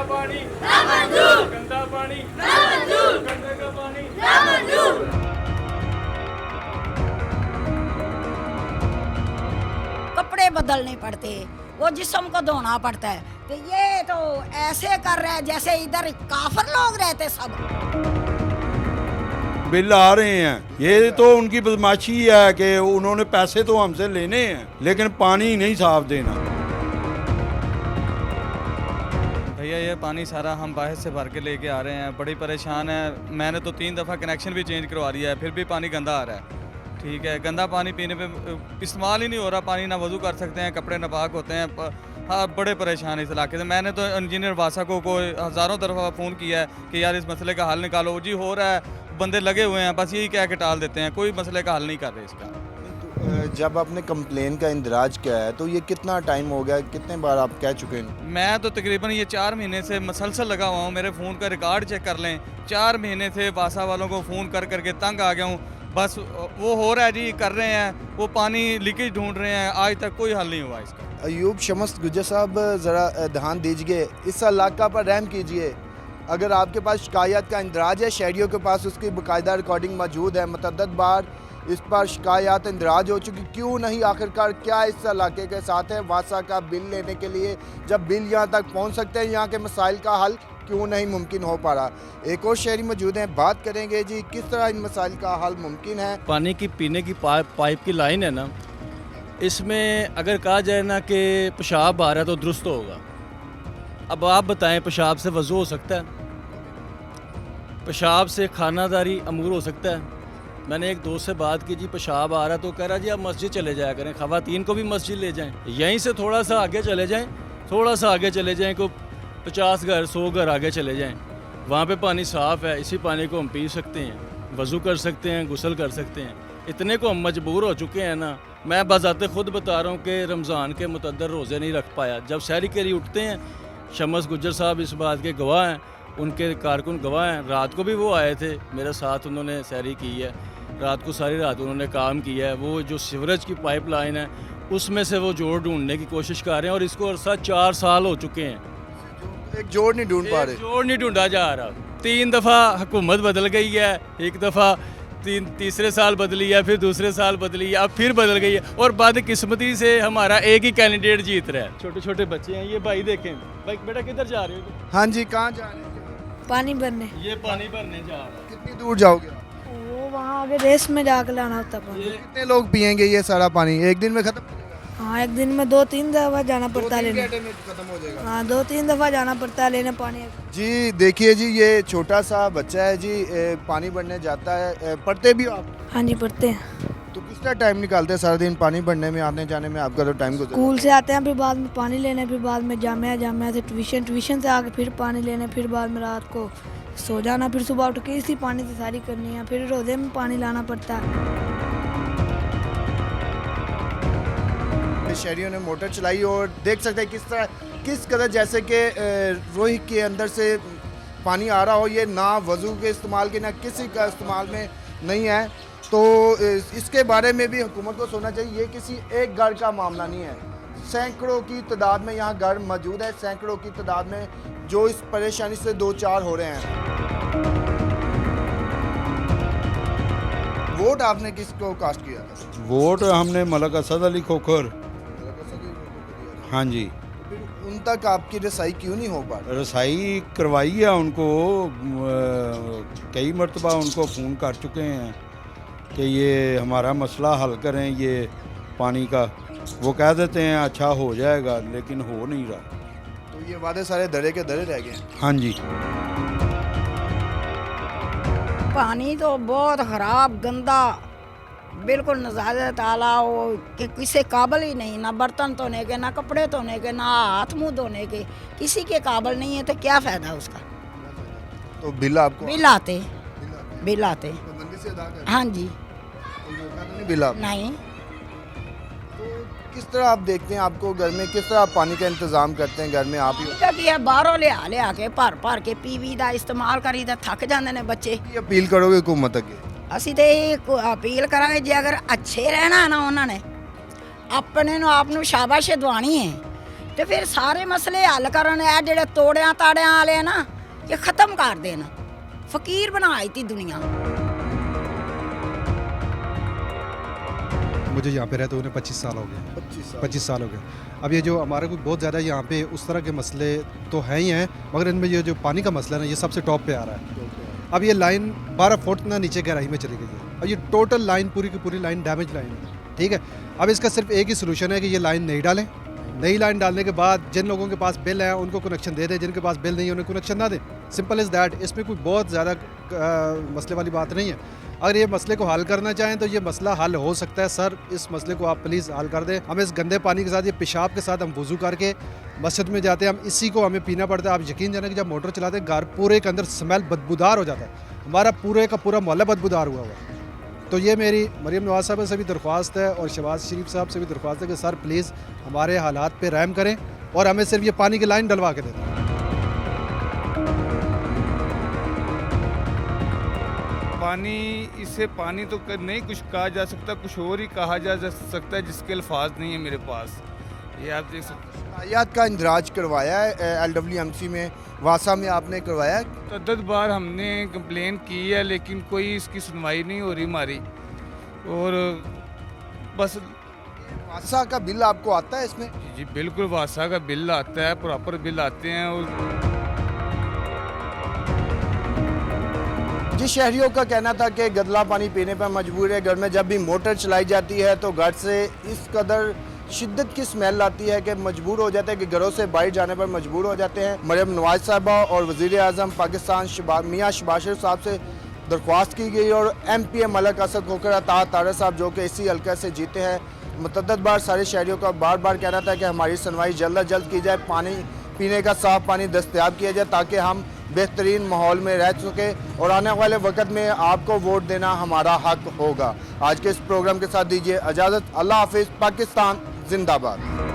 पानी ना मंजूर, गंदा पानी ना मंजूर, गंदे का पानी ना मंजूर। कपड़े बदलने पड़ते, वो जिस्म को धोना पड़ता है। तो ये तो ऐसे कर रहे हैं जैसे इधर काफिर लोग रहते सब। बिल आ रहे हैं, ये तो उनकी बदमाशी है कि उन्होंने पैसे तो हमसे लेने हैं लेकिन पानी नहीं साफ देना। भैया ये पानी सारा हम बाहर से भर के लेके आ रहे हैं, बड़ी परेशान है। मैंने तो 3 दफ़ा कनेक्शन भी चेंज करवा लिया है, फिर भी पानी गंदा आ रहा है। ठीक है, गंदा पानी पीने पे इस्तेमाल ही नहीं हो रहा पानी, ना वज़ू कर सकते हैं, कपड़े नापाक होते हैं। हाँ, बड़े परेशान इस इलाके से। मैंने तो इंजीनियर वासा को हज़ारों दफ़ा फ़ोन किया है कि यार इस मसले का हल निकालो। जी हो रहा है, बंदे लगे हुए हैं, बस यही कह के टाल देते हैं, कोई मसले का हल नहीं कर रहे इसका। जब आपने कंप्लेन का इंदराज किया है तो ये कितना टाइम हो गया, कितने बार आप कह चुके हैं? मैं तो तकरीबन ये 4 महीने से मसलसल लगा हुआ हूँ। मेरे फ़ोन का रिकॉर्ड चेक कर लें, 4 महीने से वासा वालों को फ़ोन कर करके तंग आ गया हूँ। बस वो हो रहा है जी, कर रहे हैं, वो पानी लीकेज ढूंढ रहे हैं, आज तक कोई हल नहीं हुआ इसका। अयूब शम्स गुज्जर साहब, ज़रा ध्यान दीजिए, इस इलाका पर रहम कीजिए। अगर आपके पास शिकायत का इंदराज है, शहरियों के पास उसकी बाकायदा रिकॉर्डिंग मौजूद है, मुतअद्दिद बार इस पर शिकायत इंदराज हो चुकी, क्यों नहीं आखिरकार क्या इस इलाके के साथ है? वासा का बिल लेने के लिए जब बिल यहाँ तक पहुँच सकते हैं, यहाँ के मसाइल का हल क्यों नहीं मुमकिन हो पा रहा? एक और शहरी मौजूद हैं, बात करेंगे जी किस तरह इन मसाइल का हल मुमकिन है। पानी की पीने की पाइप की लाइन है ना, इसमें अगर कहा जाए ना कि पेशाब आ रहा है तो दुरुस्त होगा। अब आप बताएं, पेशाब से वज़ू हो सकता है? पेशाब से खानादारी अमूर हो सकता है? मैंने एक दोस्त से बात की, जी पेशाब आ रहा तो कह रहा जी आप मस्जिद चले जाया करें, ख़वातीन को भी मस्जिद ले जाएं, यहीं से थोड़ा सा आगे चले जाएं, थोड़ा सा आगे चले जाएं, को 50 घर 100 घर आगे चले जाएं, वहाँ पे पानी साफ़ है, इसी पानी को हम पी सकते हैं, वज़ू कर सकते हैं, गुस्ल कर सकते हैं। इतने को हम मजबूर हो चुके हैं ना। मैं बज़ाते ख़ुद बता रहा हूँ कि रमज़ान के मुतअद्दिद रोज़े नहीं रख पाया। जब सहरी के लिए उठते हैं, शम्स गुज्जर साहब इस बात के गवाह हैं, उनके कारकुन गवाह हैं। रात को भी वो आए थे, मेरे साथ उन्होंने सहरी की है, रात को सारी रात उन्होंने काम किया है। वो जो सीवरेज की पाइप लाइन है उसमें से वो जोड़ ढूंढने की कोशिश कर रहे हैं और इसको अरसा 4 साल हो चुके हैं, एक जोड़ नहीं ढूंढ पा रहे। जोड़ नहीं ढूंढा जा रहा। 3 दफ़ा हुकूमत बदल गई है, एक दफ़ा तीसरे साल बदली है, फिर दूसरे साल बदली है, अब फिर बदल गई है और बदकिस्मती से हमारा एक ही कैंडिडेट जीत रहा है। छोटे छोटे बच्चे हैं, ये भाई देखें, भाई बेटा किधर जा रहे हो? हाँ जी, कहाँ जा रहे हैं? पानी भरने। ये पानी भरने जा रहा है। कितनी दूर जाओगे? वो वहाँ आगे रेस में जाकर लाना होता पानी। कितने लोग पियेंगे ये सारा पानी? एक दिन में खत्म हो जाएगा? हाँ, एक दिन में 2-3 दफ़ा जाना पड़ता है लेने। 2-3 घंटे में खत्म हो जाएगा। हाँ, 2-3 दफ़ा जाना पड़ता है लेने पानी। जी देखिए जी, ये छोटा सा बच्चा है जी, पानी भरने जाता है। पढ़ते भी हो आप? हाँ जी, पढ़ते हैं। तो किस तरह टाइम निकालते हैं सारा दिन पानी भरने में, आने जाने में? आपका तो टाइम गुजर। स्कूल से आते हैं, फिर बाद में पानी लेने, फिर बाद में जामिया से ट्यूशन से आके फिर पानी लेने, फिर बाद में रात को सो जाना, फिर सुबह उठ के इसी पानी से सारी करनी है, फिर रोज़े में पानी लाना पड़ता है। शहरियों ने मोटर चलाई और देख सकते हैं किस कदर जैसे कि रोही के अंदर से पानी आ रहा हो, ये ना वज़ू के इस्तेमाल के ना किसी का इस्तेमाल में नहीं है। तो इसके बारे में भी हुकूमत को सोचना चाहिए। ये किसी एक घर का मामला नहीं है, सैकड़ों की तादाद में यहाँ घर मौजूद है, सैकड़ों की तादाद में जो इस परेशानी से 2-4 हो रहे हैं। वोट आपने किसको कास्ट किया? वोट हमने मलक असद अली खोखर। हाँ जी। उन तक आपकी रसाई क्यों नहीं हो पा रही? रसाई करवाई है उनको, कई मरतबा उनको फ़ोन कर चुके हैं कि ये हमारा मसला हल करें ये पानी का। वो कह देते हैं अच्छा हो जाएगा, लेकिन हो नहीं रहा। तो ये वादे सारे धरे के धरे रह गए हैं। हाँ जी। पानी तो बहुत ख़राब, गंदा, बिल्कुल नजायज़ ताला, वो कि किसी काबिल ही नहीं, ना बर्तन धोने के, ना कपड़े धोने के, ना हाथ मुंह धोने के, किसी के काबिल नहीं है। तो क्या फ़ायदा उसका? तो बिल आपको बिल आते पाबंदी से अदा कर? हाँ जी। कोई रोका तो नहीं बिल आप? नहीं। तो किस तरह आप देखते हैं, आपको घर में किस तरह आप पानी का इंतजाम करते हैं? घर में आप ही बाहरों ले आके भर के पीवीदा इस्तेमाल करीदा, थक जाते हैं बच्चे। अपील करोगे हुकूमत अगे? ਅਸੀਂ ਤੇ अपील करांगे जे अगर अच्छे रहना है ना, उन्होंने अपने आप ਨੂੰ शाबाश दवानी है ਤੇ ਫਿਰ ਸਾਰੇ ਮਸਲੇ ਹੱਲ ਕਰਨ ਇਹ ਜਿਹੜੇ ਤੋੜਿਆਂ ਤਾੜਿਆਂ ਵਾਲੇ ਨਾ ਇਹ ਖਤਮ ਕਰ ਦੇਣ ਫਕੀਰ ਬਣਾ ਦਿੱਤੀ ਦੁਨੀਆ मुझे यहाँ पे रहते हुए 25 साल हो गए 25 साल हो गए अब ये जो हमारे को बहुत ज़्यादा यहाँ पे उस तरह के मसले तो हैं ही हैं मगर इनमें ये जो पानी का मसला है ना ये सबसे टॉप पे आ रहा है अब ये लाइन 12 फुट ना नीचे गहराई में चली गई है अब ये टोटल लाइन पूरी की पूरी लाइन डैमेज लाइन है ठीक है अब इसका सिर्फ एक ही सोल्यूशन है कि ये लाइन नहीं डालें नई लाइन डालने के बाद जिन लोगों के पास बिल है उनको कनेक्शन दे दें जिनके पास बिल नहीं है उन्हें कनेक्शन ना दें सिंपल इज़ दैट इसमें कोई बहुत ज़्यादा मसले वाली बात नहीं है अगर ये मसले को हल करना चाहें तो ये मसला हल हो सकता है सर इस मसले को आप प्लीज़ हल कर दें हम इस गंदे पानी के साथ ये पेशाब के साथ हम वज़ू करके मस्जिद में जाते हैं हम इसी को हमें पीना पड़ता है आप यकीन जाने कि जब मोटर चलाते हैं घर पूरे के अंदर स्मेल बदबूदार हो जाता है हमारा पूरे का पूरा मोहल्ला बदबूदार हुआ है तो ये मेरी मरीम नवाज साहब से भी दरख्वास्त है और शहबाज शरीफ साहब से भी दरख्वास्त है कि सर प्लीज़ हमारे हालात पे रहम करें और हमें सिर्फ ये पानी की लाइन डलवा के दें पानी इससे पानी तो नहीं कुछ कहा जा सकता कुछ और ही कहा जा सकता है जिसके अल्फाज नहीं है मेरे पास ये आप देख सकते हैं शिकायत का इंदराज करवाया है LWMC में वासा में आपने करवाया है तद्दद बार हमने कंप्लेन की है लेकिन कोई इसकी सुनवाई नहीं हो रही हमारी और बस वासा का बिल आपको आता है इसमें जी बिल्कुल वासा का बिल आता है प्रॉपर बिल आते हैं और जी शहरियों का कहना था कि गंदा पानी पीने पर मजबूर है घर में जब भी मोटर चलाई जाती है तो घर से इस कदर शिद्दत की स्मेल आती है कि मजबूर हो जाते हैं कि घरों से बाहर जाने पर मजबूर हो जाते हैं मरीम नवाज साहबा और वज़ीर आज़म पाकिस्तान मियाँ शहबाज शरीफ साहब से दरख्वास्त की गई और MP मलक असद खोखर अता तारा साहब जो कि इसी हल्के से जीते हैं मुतअद्दिद बार सारे शहरियों का बार बार कहना था कि हमारी सुनवाई जल्द अज जल्द की जाए पानी पीने का साफ़ पानी दस्तयाब किया जाए ताकि हम बेहतरीन माहौल में रह सके और आने वाले वक्त में आपको वोट देना हमारा हक होगा आज के इस प्रोग्राम के साथ दीजिए इजाज़त अल्लाह हाफिज़ पाकिस्तान जिंदाबाद।